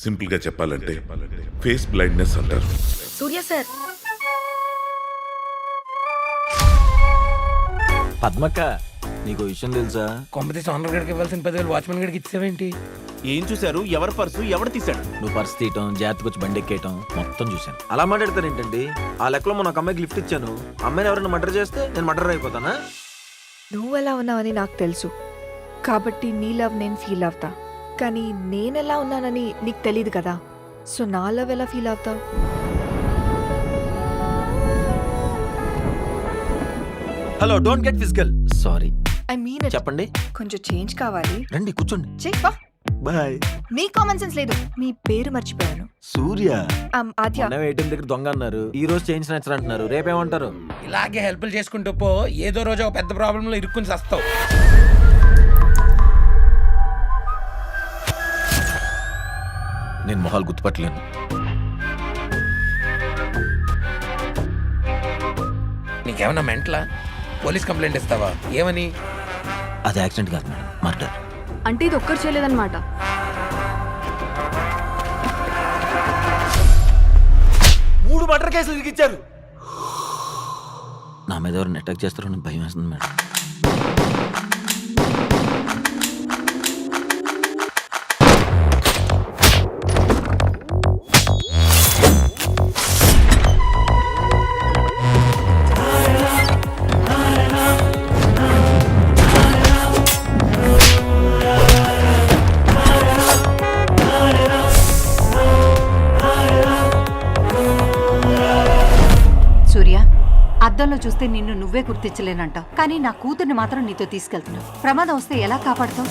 Simple గా చెప్పాలంటే face blindness అంటారు. సూర్య సార్, పద్మక్క నీకు విషయం తెలుసా? కొంపతి సోనర్ గడికి ఇవ్వాల్సిన 10,000 వాచ్మెన్ గడికి ఇచ్చావేంటి? ఏం చూశారు? ఎవరి పర్సు ఎవరు తీశాడు? నువ్వు పర్స్ తీయటం, జాగ్రత్తగా వచ్చి బండి ఎక్కేయటం మొత్తం చూశాను. అలా మాట్లాడతాను ఏంటండి? ఆ లెక్కలో మొన్న ఒక అమ్మాయికి లిఫ్ట్ ఇచ్చాను. అమ్మాయిని ఎవరైనా మర్డర్ చేస్తే నేను మర్డర్ అయిపోతానా? నువ్వు ఎలా ఉన్నావని నాకు తెలుసు, కాబట్టి నీ లవ్ నేను ఫీల్ అవుతా. కానీ నేనెలా ఉన్నానని నీకు తెలీదు కదా, సో నా లవ్ ఎలా ఫీల్ అవుతావు? Hello, don't get physical. Sorry. I mean చెప్పండి. కొంచెం చేంజ్ కావాలి. రండి కూర్చోండి. చెప్పా, బాయ్. నీ కామన్ సెన్స్ లేదు. మీ పేరు మర్చిపోయాను. సూర్య. ఆద్య. ఏటీఎం దగ్గర దొంగ అన్నారు, ఈ రోజు చేంజ్ నచ్చరు అంటున్నారు. రేపేమంటారు? ఇలాగే హెల్ప్లు చేసుకుంటూ పో, ఏదో రోజు ఒక పెద్ద ప్రాబ్లంలో ఇరుక్కుని వస్తావు. నేను మొహాలు గుర్తుపట్టలేను. నీకేమన్నా మెంటలా? పోలీస్ కంప్లైంట్ ఇస్తావా? ఏమని? అది యాక్సిడెంట్ కాదు మేడం, మర్డర్. అంటే ఇది ఒక్కరు చేయలేదన్నమాట. మూడు మర్డర్ కేసులు ఇరికిచ్చారు. నా మీద ఎవరిని అటాక్ చేస్తారో నాకు భయం వేస్తుంది మేడం. సూర్య, అద్దంలో చూస్తే నిన్ను నువ్వే గుర్తించలేనంటావు, కానీ నా కూతుర్ని మాత్రం నీతో తీసుకెళ్తున్నావు. ప్రమాదం వస్తే ఎలా కాపాడుతావు?